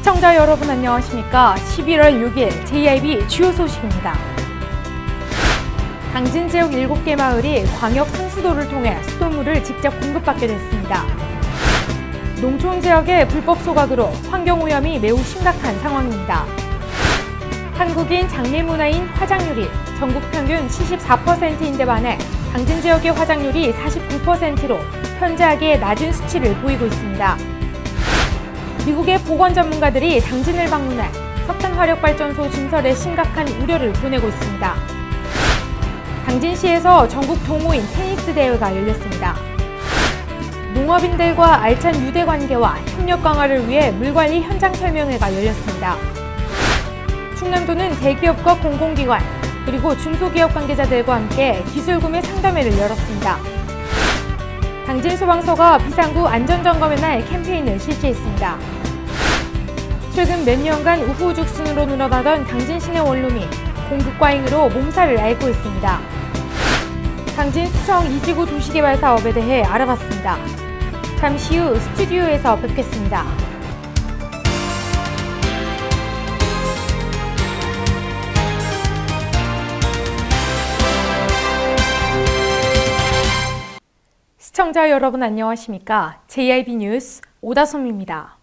시청자 여러분 안녕하십니까? 11월 6일 JIB 주요 소식입니다. 당진 지역 7개 마을이 광역 상수도를 통해 수돗물을 직접 공급받게 됐습니다. 농촌 지역의 불법 소각으로 환경오염이 매우 심각한 상황입니다. 한국인 장례문화인 화장률이 전국 평균 74%인데 반해 당진 지역의 화장률이 49%로 현저하게 낮은 수치를 보이고 있습니다. 미국의 보건 전문가들이 당진을 방문해 석탄 화력발전소 증설에 심각한 우려를 보내고 있습니다. 당진시에서 전국 동호인 테니스 대회가 열렸습니다. 농업인들과 알찬 유대 관계와 협력 강화를 위해 물관리 현장 설명회가 열렸습니다. 충남도는 대기업과 공공기관, 그리고 중소기업 관계자들과 함께 기술구매 상담회를 열었습니다. 당진소방서가 비상구 안전점검의 날 캠페인을 실시했습니다. 최근 몇 년간 우후죽순으로 늘어나던 당진 시내 원룸이 공급 과잉으로 몸살을 앓고 있습니다. 당진 수청 2지구 도시개발 사업에 대해 알아봤습니다. 잠시 후 스튜디오에서 뵙겠습니다. 시청자 여러분 안녕하십니까? JIB 뉴스 오다솜입니다.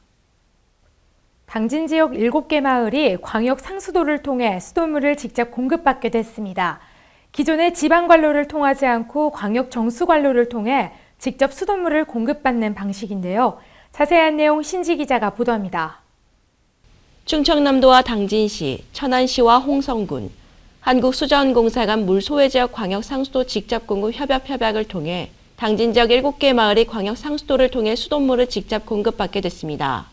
당진 지역 7개 마을이 광역 상수도를 통해 수돗물을 직접 공급받게 됐습니다. 기존의 지방관로를 통하지 않고 광역 정수관로를 통해 직접 수돗물을 공급받는 방식인데요. 자세한 내용 신지 기자가 보도합니다. 충청남도와 당진시, 천안시와 홍성군, 한국수자원공사 간 물소외지역 광역 상수도 직접 공급 협약을 통해 당진 지역 7개 마을이 광역 상수도를 통해 수돗물을 직접 공급받게 됐습니다.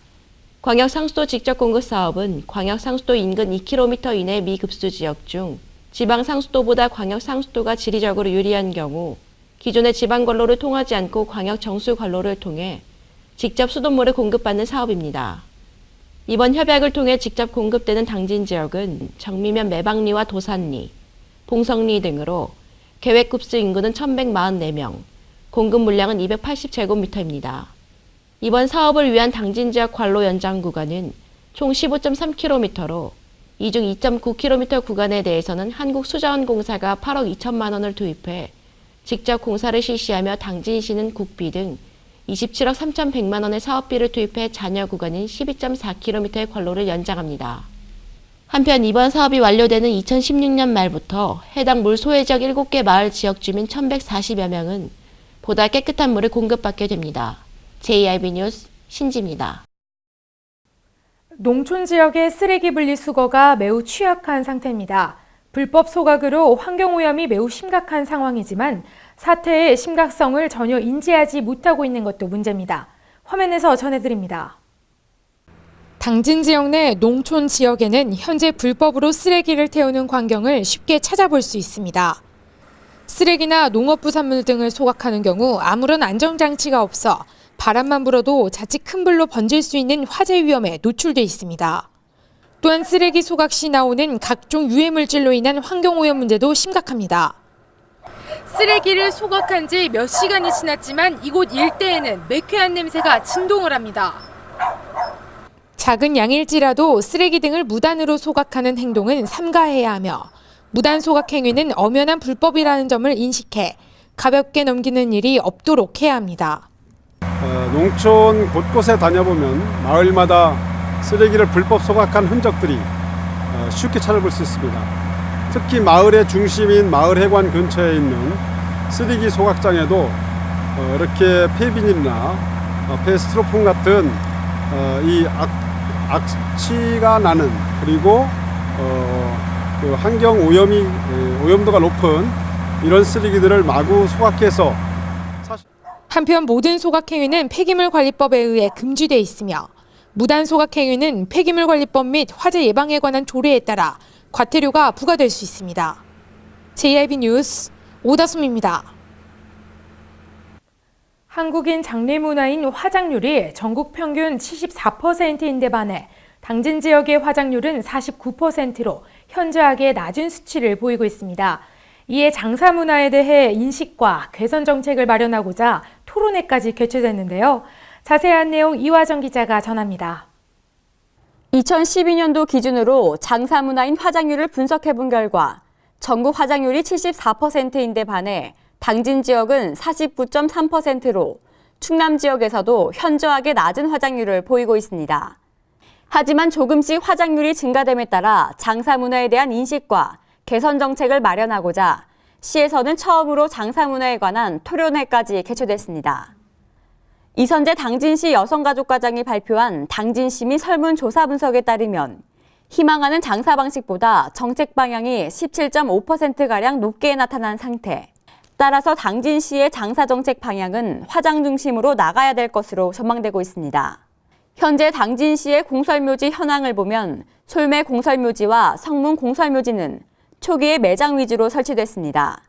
광역 상수도 직접 공급 사업은 광역 상수도 인근 2km 이내 미급수 지역 중 지방 상수도보다 광역 상수도가 지리적으로 유리한 경우 기존의 지방 관로를 통하지 않고 광역 정수 관로를 통해 직접 수돗물을 공급받는 사업입니다. 이번 협약을 통해 직접 공급되는 당진 지역은 정미면 매방리와 도산리, 봉성리 등으로 계획급수 인구는 1,144명, 공급 물량은 280제곱미터입니다. 이번 사업을 위한 당진 지역 관로 연장 구간은 총 15.3km로 이 중 2.9km 구간에 대해서는 한국수자원공사가 8억 2천만 원을 투입해 직접 공사를 실시하며 당진시는 국비 등 27억 3,100만 원의 사업비를 투입해 잔여 구간인 12.4km의 관로를 연장합니다. 한편 이번 사업이 완료되는 2016년 말부터 해당 물 소외 지역 7개 마을 지역 주민 1,140여 명은 보다 깨끗한 물을 공급받게 됩니다. JIB 뉴스 신지입니다. 농촌 지역의 쓰레기 분리수거가 매우 취약한 상태입니다. 불법 소각으로 환경오염이 매우 심각한 상황이지만 사태의 심각성을 전혀 인지하지 못하고 있는 것도 문제입니다. 화면에서 전해드립니다. 당진 지역 내 농촌 지역에는 현재 불법으로 쓰레기를 태우는 광경을 쉽게 찾아볼 수 있습니다. 쓰레기나 농업부산물 등을 소각하는 경우 아무런 안전장치가 없어 바람만 불어도 자칫 큰 불로 번질 수 있는 화재 위험에 노출돼 있습니다. 또한 쓰레기 소각 시 나오는 각종 유해물질로 인한 환경오염 문제도 심각합니다. 쓰레기를 소각한 지 몇 시간이 지났지만 이곳 일대에는 매캐한 냄새가 진동을 합니다. 작은 양일지라도 쓰레기 등을 무단으로 소각하는 행동은 삼가해야 하며 무단 소각 행위는 엄연한 불법이라는 점을 인식해 가볍게 넘기는 일이 없도록 해야 합니다. 농촌 곳곳에 다녀보면 마을마다 쓰레기를 불법 소각한 흔적들이 쉽게 찾아볼 수 있습니다. 특히 마을의 중심인 마을회관 근처에 있는 쓰레기 소각장에도 이렇게 폐비닐이나 폐스티로폼 같은 이 악취가 나는 그리고 그 환경 오염도가 높은 이런 쓰레기들을 마구 소각해서 한편 모든 소각 행위는 폐기물관리법에 의해 금지돼 있으며 무단 소각 행위는 폐기물관리법 및 화재 예방에 관한 조례에 따라 과태료가 부과될 수 있습니다. JIB 뉴스 오다솜입니다. 한국인 장례문화인 화장률이 전국 평균 74%인데 반해 당진 지역의 화장률은 49%로 현저하게 낮은 수치를 보이고 있습니다. 이에 장사 문화에 대해 인식과 개선 정책을 마련하고자 토론회까지 개최됐는데요. 자세한 내용 이화정 기자가 전합니다. 2012년도 기준으로 장사문화인 화장률을 분석해본 결과 전국 화장률이 74%인데 반해 당진 지역은 49.3%로 충남 지역에서도 현저하게 낮은 화장률을 보이고 있습니다. 하지만 조금씩 화장률이 증가됨에 따라 장사문화에 대한 인식과 개선 정책을 마련하고자 시에서는 처음으로 장사문화에 관한 토론회까지 개최됐습니다. 이선재 당진시 여성가족과장이 발표한 당진시민 설문조사 분석에 따르면 희망하는 장사 방식보다 정책 방향이 17.5%가량 높게 나타난 상태. 따라서 당진시의 장사 정책 방향은 화장 중심으로 나가야 될 것으로 전망되고 있습니다. 현재 당진시의 공설묘지 현황을 보면 솔매 공설묘지와 성문 공설묘지는 초기에 매장 위주로 설치됐습니다.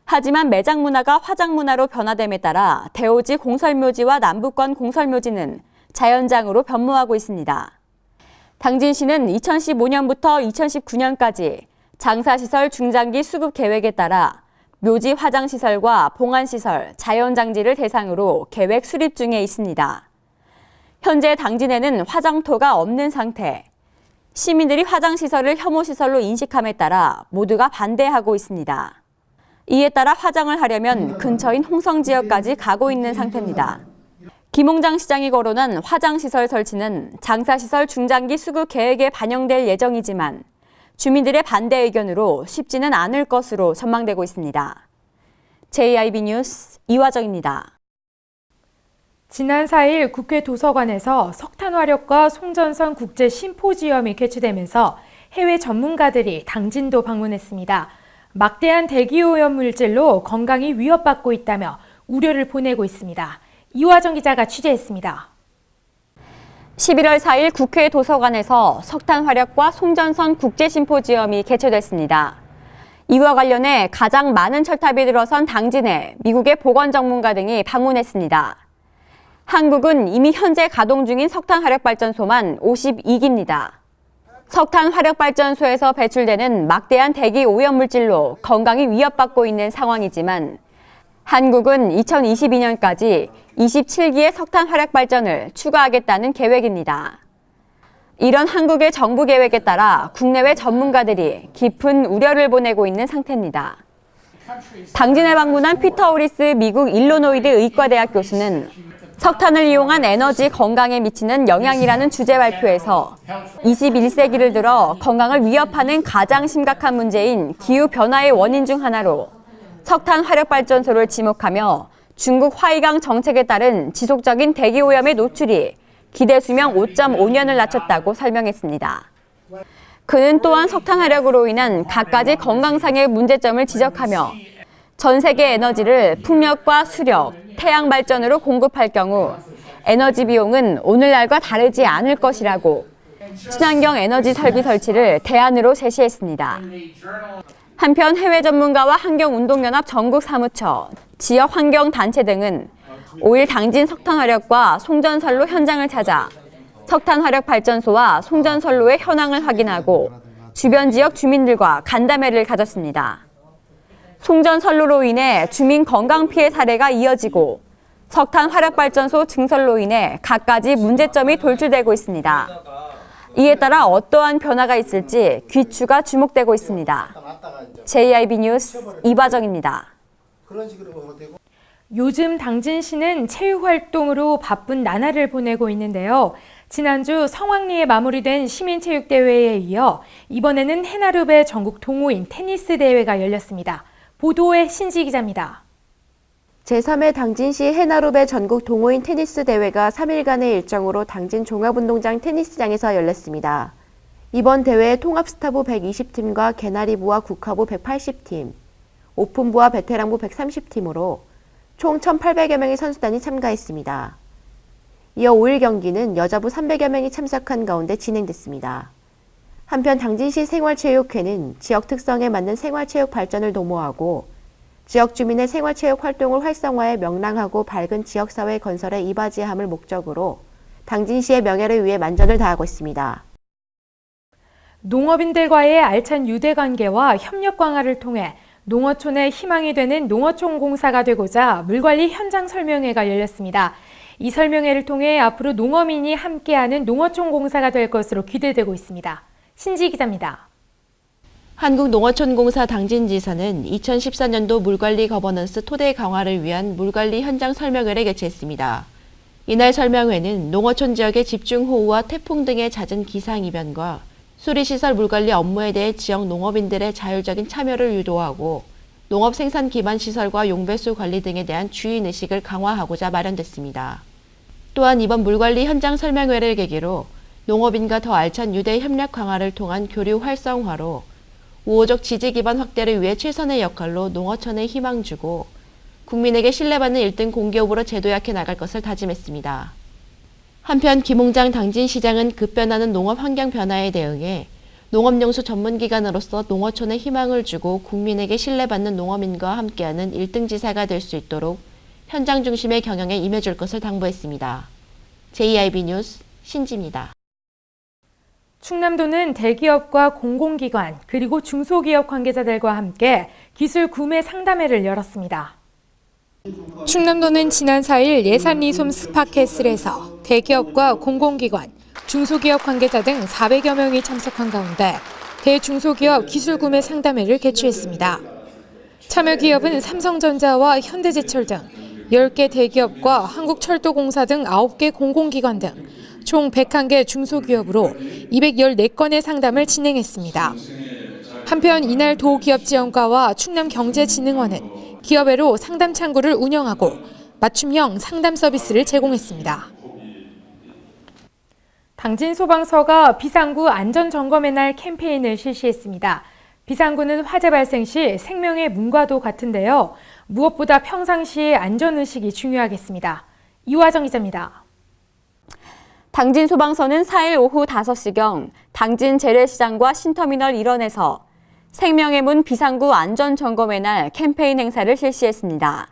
하지만 매장 문화가 화장 문화로 변화됨에 따라 대오지 공설묘지와 남북권 공설묘지는 자연장으로 변모하고 있습니다. 당진시는 2015년부터 2019년까지 장사시설 중장기 수급 계획에 따라 묘지 화장시설과 봉안시설, 자연장지를 대상으로 계획 수립 중에 있습니다. 현재 당진에는 화장터가 없는 상태. 시민들이 화장시설을 혐오시설로 인식함에 따라 모두가 반대하고 있습니다. 이에 따라 화장을 하려면 근처인 홍성 지역까지 가고 있는 상태입니다. 김홍장 시장이 거론한 화장시설 설치는 장사시설 중장기 수급 계획에 반영될 예정이지만 주민들의 반대 의견으로 쉽지는 않을 것으로 전망되고 있습니다. JIB 뉴스 이화정입니다. 지난 4일 국회 도서관에서 석탄 화력과 송전선 국제 심포지엄이 개최되면서 해외 전문가들이 당진도 방문했습니다. 막대한 대기오염 물질로 건강이 위협받고 있다며 우려를 보내고 있습니다. 이화정 기자가 취재했습니다. 11월 4일 국회 도서관에서 석탄 화력과 송전선 국제 심포지엄이 개최됐습니다. 이와 관련해 가장 많은 철탑이 들어선 당진에 미국의 보건 전문가 등이 방문했습니다. 한국은 이미 현재 가동 중인 석탄 화력 발전소만 52기입니다. 석탄 화력 발전소에서 배출되는 막대한 대기 오염 물질로 건강이 위협받고 있는 상황이지만 한국은 2022년까지 27기의 석탄 화력 발전을 추가하겠다는 계획입니다. 이런 한국의 정부 계획에 따라 국내외 전문가들이 깊은 우려를 보내고 있는 상태입니다. 당진에 방문한 피터 오리스 미국 일리노이드 의과대학 교수는 석탄을 이용한 에너지 건강에 미치는 영향이라는 주제 발표에서 21세기를 들어 건강을 위협하는 가장 심각한 문제인 기후변화의 원인 중 하나로 석탄 화력발전소를 지목하며 중국 화이강 정책에 따른 지속적인 대기오염의 노출이 기대 수명 5.5년을 낮췄다고 설명했습니다. 그는 또한 석탄 화력으로 인한 갖가지 건강상의 문제점을 지적하며 전 세계 에너지를 풍력과 수력, 태양 발전으로 공급할 경우 에너지 비용은 오늘날과 다르지 않을 것이라고 친환경 에너지 설비 설치를 대안으로 제시했습니다. 한편 해외 전문가와 환경운동연합 전국 사무처, 지역 환경단체 등은 5일 당진 석탄 화력과 송전선로 현장을 찾아 석탄 화력 발전소와 송전선로의 현황을 확인하고 주변 지역 주민들과 간담회를 가졌습니다. 송전선로로 인해 주민 건강 피해 사례가 이어지고 석탄 화력발전소 증설로 인해 갖가지 문제점이 돌출되고 있습니다. 이에 따라 어떠한 변화가 있을지 귀추가 주목되고 있습니다. JIB 뉴스 이화정입니다. 요즘 당진시는 체육활동으로 바쁜 나날을 보내고 있는데요. 지난주 성황리에 마무리된 시민체육대회에 이어 이번에는 해나루베 전국 동호인 테니스 대회가 열렸습니다. 보도의 신지 기자입니다. 제3회 당진시 해나루베 전국 동호인 테니스 대회가 3일간의 일정으로 당진 종합운동장 테니스장에서 열렸습니다. 이번 대회에 통합스타부 120팀과 개나리부와 국화부 180팀, 오픈부와 베테랑부 130팀으로 총 1,800여 명의 선수단이 참가했습니다. 이어 5일 경기는 여자부 300여 명이 참석한 가운데 진행됐습니다. 한편 당진시 생활체육회는 지역 특성에 맞는 생활체육 발전을 도모하고 지역 주민의 생활체육 활동을 활성화해 명랑하고 밝은 지역사회 건설에 이바지함을 목적으로 당진시의 명예를 위해 만전을 다하고 있습니다. 농업인들과의 알찬 유대관계와 협력 강화를 통해 농어촌의 희망이 되는 농어촌 공사가 되고자 물관리 현장 설명회가 열렸습니다. 이 설명회를 통해 앞으로 농어민이 함께하는 농어촌 공사가 될 것으로 기대되고 있습니다. 신지 기자입니다. 한국농어촌공사 당진지사는 2014년도 물관리 거버넌스 토대 강화를 위한 물관리 현장 설명회를 개최했습니다. 이날 설명회는 농어촌 지역의 집중호우와 태풍 등의 잦은 기상이변과 수리시설 물관리 업무에 대해 지역 농업인들의 자율적인 참여를 유도하고 농업 생산 기반 시설과 용배수 관리 등에 대한 주인의식을 강화하고자 마련됐습니다. 또한 이번 물관리 현장 설명회를 계기로 농업인과 더 알찬 유대 협력 강화를 통한 교류 활성화로 우호적 지지 기반 확대를 위해 최선의 역할로 농어촌에 희망 주고 국민에게 신뢰받는 1등 공기업으로 재도약해 나갈 것을 다짐했습니다. 한편 김홍장 당진시장은 급변하는 농업 환경 변화에 대응해 농업용수 전문기관으로서 농어촌에 희망을 주고 국민에게 신뢰받는 농어민과 함께하는 1등 지사가 될 수 있도록 현장 중심의 경영에 임해줄 것을 당부했습니다. JIB 뉴스 신지입니다. 충남도는 대기업과 공공기관 그리고 중소기업 관계자들과 함께 기술 구매 상담회를 열었습니다. 충남도는 지난 4일 예산리솜 스파캐슬에서 대기업과 공공기관, 중소기업 관계자 등 400여 명이 참석한 가운데 대중소기업 기술 구매 상담회를 개최했습니다. 참여 기업은 삼성전자와 현대제철 등 10개 대기업과 한국철도공사 등 9개 공공기관 등 총 101개 중소기업으로 214건의 상담을 진행했습니다. 한편 이날 도기업지원과와 충남경제진흥원은 기업회로 상담 창구를 운영하고 맞춤형 상담 서비스를 제공했습니다. 당진소방서가 비상구 안전점검의 날 캠페인을 실시했습니다. 비상구는 화재 발생 시 생명의 문과도 같은데요. 무엇보다 평상시의 안전의식이 중요하겠습니다. 이화정 기자입니다. 당진 소방서는 4일 오후 5시경 당진 재래시장과 신터미널 일원에서 생명의 문 비상구 안전점검의 날 캠페인 행사를 실시했습니다.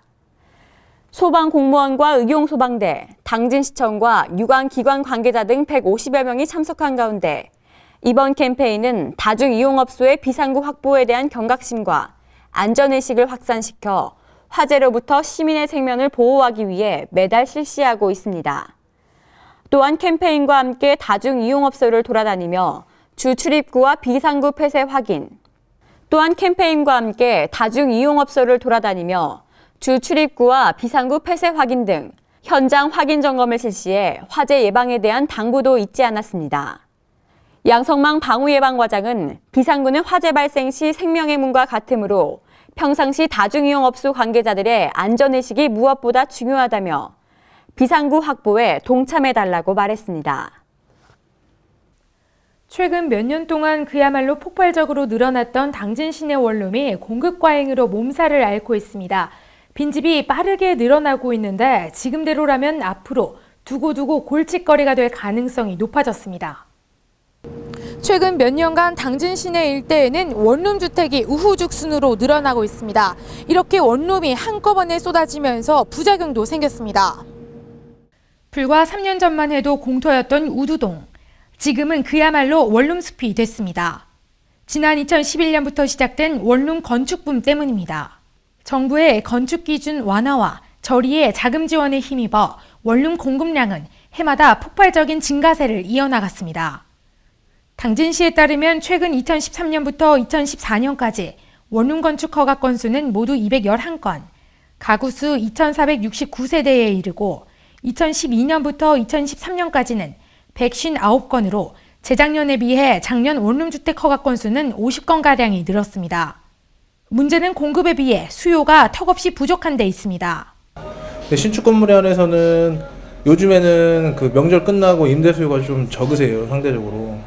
소방공무원과 의용소방대, 당진시청과 유관기관 관계자 등 150여 명이 참석한 가운데 이번 캠페인은 다중이용업소의 비상구 확보에 대한 경각심과 안전의식을 확산시켜 화재로부터 시민의 생명을 보호하기 위해 매달 실시하고 있습니다. 또한 캠페인과 함께 다중이용업소를 돌아다니며 주 출입구와 비상구 폐쇄 확인, 또한 캠페인과 함께 다중이용업소를 돌아다니며 주 출입구와 비상구 폐쇄 확인 등 현장 확인 점검을 실시해 화재 예방에 대한 당부도 잊지 않았습니다. 양성망 방우예방과장은 비상구는 화재 발생 시 생명의 문과 같으므로 평상시 다중이용업소 관계자들의 안전의식이 무엇보다 중요하다며 비상구 확보에 동참해달라고 말했습니다. 최근 몇 년 동안 그야말로 폭발적으로 늘어났던 당진 시내 원룸이 공급 과잉으로 몸살을 앓고 있습니다. 빈집이 빠르게 늘어나고 있는데 지금대로라면 앞으로 두고두고 골칫거리가 될 가능성이 높아졌습니다. 최근 몇 년간 당진 시내 일대에는 원룸 주택이 우후죽순으로 늘어나고 있습니다. 이렇게 원룸이 한꺼번에 쏟아지면서 부작용도 생겼습니다. 불과 3년 전만 해도 공터였던 우두동. 지금은 그야말로 원룸 숲이 됐습니다. 지난 2011년부터 시작된 원룸 건축붐 때문입니다. 정부의 건축 기준 완화와 저리의 자금 지원에 힘입어 원룸 공급량은 해마다 폭발적인 증가세를 이어나갔습니다. 당진시에 따르면 최근 2013년부터 2014년까지 원룸 건축 허가 건수는 모두 211건, 가구 수 2,469세대에 이르고 2012년부터 2013년까지는 159건으로 재작년에 비해 작년 원룸 주택 허가 건수는 50건가량이 늘었습니다. 문제는 공급에 비해 수요가 턱없이 부족한 데 있습니다. 신축 건물에 한해서는 요즘에는 그 명절 끝나고 임대 수요가 좀 적으세요, 상대적으로.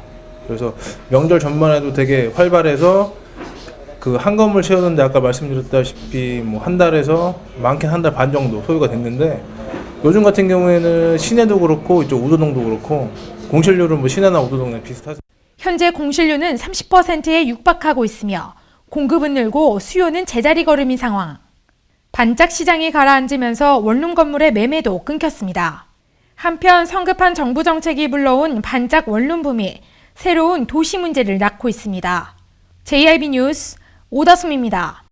그래서 명절 전만 해도 되게 활발해서 그 한 건물 채우는데 아까 말씀드렸다시피 뭐 한 달에서 많게는 한 달 반 정도 소요가 됐는데 요즘 같은 경우에는 시내도 그렇고 이쪽 우도동도 그렇고 공실률은 뭐 시내나 우도동에 비슷하죠. 현재 공실률은 30%에 육박하고 있으며 공급은 늘고 수요는 제자리 걸음인 상황. 반짝 시장이 가라앉으면서 원룸 건물의 매매도 끊겼습니다. 한편 성급한 정부 정책이 불러온 반짝 원룸 붐이 새로운 도시 문제를 낳고 있습니다. JIB 뉴스 오다솜입니다.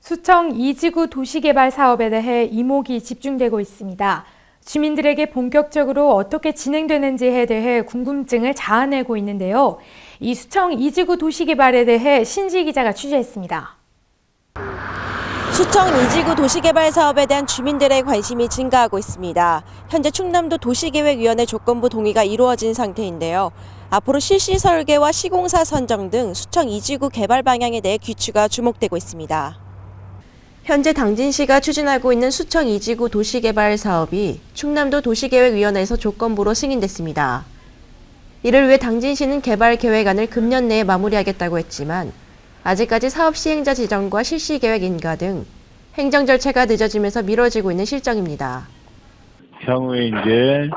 수청 2지구 도시개발 사업에 대해 이목이 집중되고 있습니다. 주민들에게 본격적으로 어떻게 진행되는지에 대해 궁금증을 자아내고 있는데요. 이 수청 2지구 도시개발에 대해 신지 기자가 취재했습니다. 수청 2지구 도시개발 사업에 대한 주민들의 관심이 증가하고 있습니다. 현재 충남도 도시계획위원회 조건부 동의가 이루어진 상태인데요. 앞으로 실시 설계와 시공사 선정 등 수청 2지구 개발 방향에 대해 귀추가 주목되고 있습니다. 현재 당진시가 추진하고 있는 수청 2지구 도시개발 사업이 충남도 도시계획위원회에서 조건부로 승인됐습니다. 이를 위해 당진시는 개발 계획안을 금년 내에 마무리하겠다고 했지만 아직까지 사업 시행자 지정과 실시 계획 인가 등 행정 절차가 늦어지면서 미뤄지고 있는 실정입니다. 향후에 이제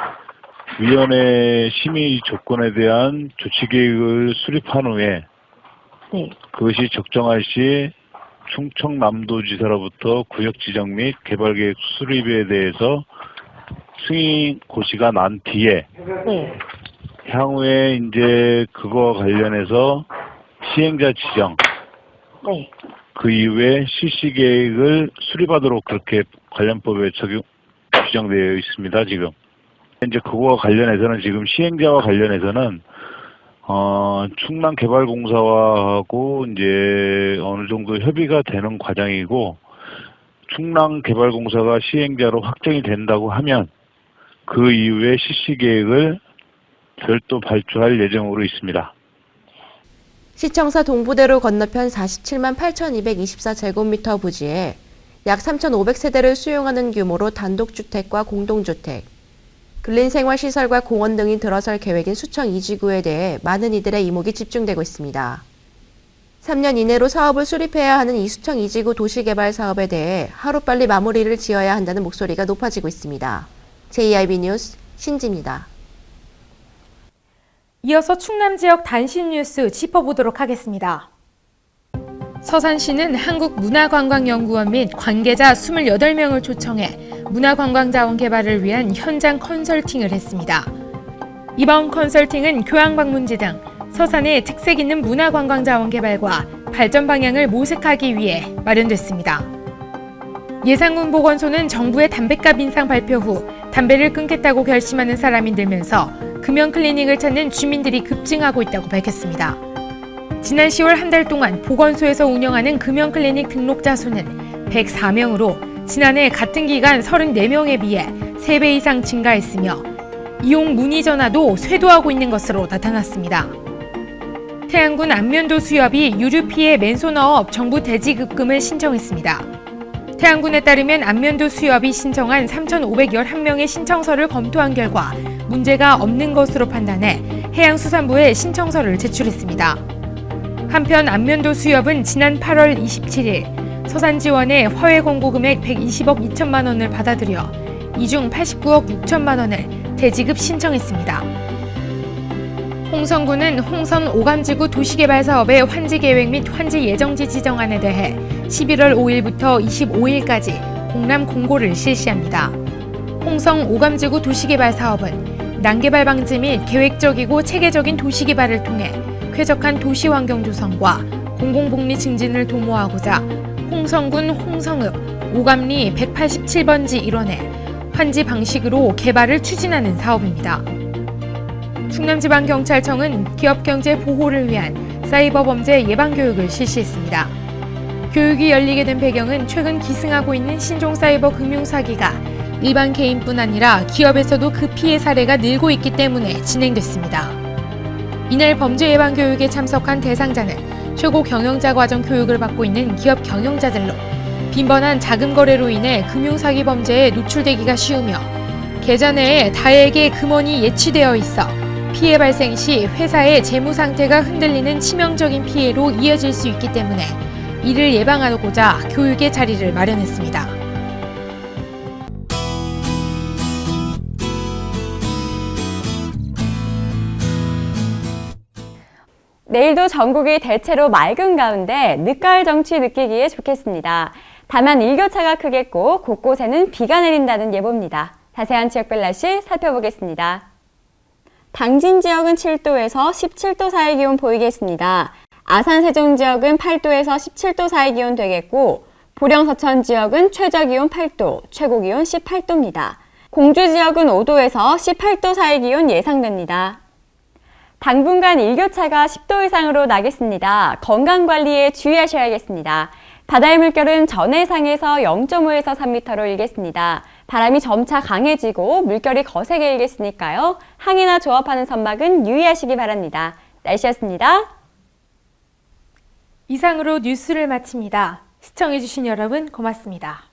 위원회 심의 조건에 대한 조치 계획을 수립한 후에 그것이 적정할 시 충청남도지사로부터 구역 지정 및 개발 계획 수립에 대해서 승인 고시가 난 뒤에 향후에 이제 그거와 관련해서 시행자 지정 그 이후에 실시 계획을 수립하도록 그렇게 관련법에 규정되어 있습니다. 지금 이제 그거와 관련해서는 지금 시행자와 관련해서는 충남개발공사하고 이제 어느 정도 협의가 되는 과정이고 충남개발공사가 시행자로 확정이 된다고 하면 그 이후에 실시 계획을 별도 발주할 예정으로 있습니다. 시청사 동부대로 건너편 47만 8,224제곱미터 부지에 약 3,500세대를 수용하는 규모로 단독주택과 공동주택, 근린생활시설과 공원 등이 들어설 계획인 수청 2지구에 대해 많은 이들의 이목이 집중되고 있습니다. 3년 이내로 사업을 수립해야 하는 이 수청 2지구 도시개발 사업에 대해 하루빨리 마무리를 지어야 한다는 목소리가 높아지고 있습니다. JIB 뉴스 신지입니다. 이어서 충남 지역 단신 뉴스 짚어보도록 하겠습니다. 서산시는 한국문화관광연구원 및 관계자 28명을 초청해 문화관광자원 개발을 위한 현장 컨설팅을 했습니다. 이번 컨설팅은 교양방문지 등 서산의 특색 있는 문화관광자원 개발과 발전 방향을 모색하기 위해 마련됐습니다. 예산군 보건소는 정부의 담뱃값 인상 발표 후 담배를 끊겠다고 결심하는 사람이 늘면서 금연 클리닉을 찾는 주민들이 급증하고 있다고 밝혔습니다. 지난 10월 한 달 동안 보건소에서 운영하는 금연 클리닉 등록자 수는 104명으로 지난해 같은 기간 34명에 비해 3배 이상 증가했으며 이용 문의 전화도 쇄도하고 있는 것으로 나타났습니다. 태안군 안면도 수협이 유류 피해 맨손어업 정부 대지급금을 신청했습니다. 태안군에 따르면 안면도 수협이 신청한 3,511명의 신청서를 검토한 결과 문제가 없는 것으로 판단해 해양수산부에 신청서를 제출했습니다. 한편 안면도 수협은 지난 8월 27일 서산지원의 화훼 공고 금액 120억 2천만 원을 받아들여 이 중 89억 6천만 원을 대지급 신청했습니다. 홍성군은 홍선 오감지구 도시개발 사업의 환지 계획 및 환지 예정지 지정안에 대해 11월 5일부터 25일까지 공람 공고를 실시합니다. 홍성 오감지구 도시개발 사업은 난개발 방지 및 계획적이고 체계적인 도시개발을 통해 쾌적한 도시환경 조성과 공공복리 증진을 도모하고자 홍성군 홍성읍 오감리 187번지 일원에 환지 방식으로 개발을 추진하는 사업입니다. 충남지방경찰청은 기업경제 보호를 위한 사이버 범죄 예방교육을 실시했습니다. 교육이 열리게 된 배경은 최근 기승하고 있는 신종사이버 금융사기가 일반 개인뿐 아니라 기업에서도 그 피해 사례가 늘고 있기 때문에 진행됐습니다. 이날 범죄 예방 교육에 참석한 대상자는 최고 경영자 과정 교육을 받고 있는 기업 경영자들로 빈번한 자금 거래로 인해 금융사기 범죄에 노출되기가 쉬우며 계좌 내에 다액의 금원이 예치되어 있어 피해 발생 시 회사의 재무 상태가 흔들리는 치명적인 피해로 이어질 수 있기 때문에 이를 예방하고자 교육의 자리를 마련했습니다. 내일도 전국이 대체로 맑은 가운데 늦가을 정취 느끼기에 좋겠습니다. 다만 일교차가 크겠고 곳곳에는 비가 내린다는 예보입니다. 자세한 지역별 날씨 살펴보겠습니다. 당진 지역은 7도에서 17도 사이 기온 보이겠습니다. 아산 세종 지역은 8도에서 17도 사이 기온 되겠고 보령 서천 지역은 최저 기온 8도, 최고 기온 18도입니다. 공주 지역은 5도에서 18도 사이 기온 예상됩니다. 당분간 일교차가 10도 이상으로 나겠습니다. 건강관리에 주의하셔야겠습니다. 바다의 물결은 전해상에서 0.5에서 3m로 일겠습니다. 바람이 점차 강해지고 물결이 거세게 일겠으니까요. 항해나 조업하는 선박은 유의하시기 바랍니다. 날씨였습니다. 이상으로 뉴스를 마칩니다. 시청해주신 여러분 고맙습니다.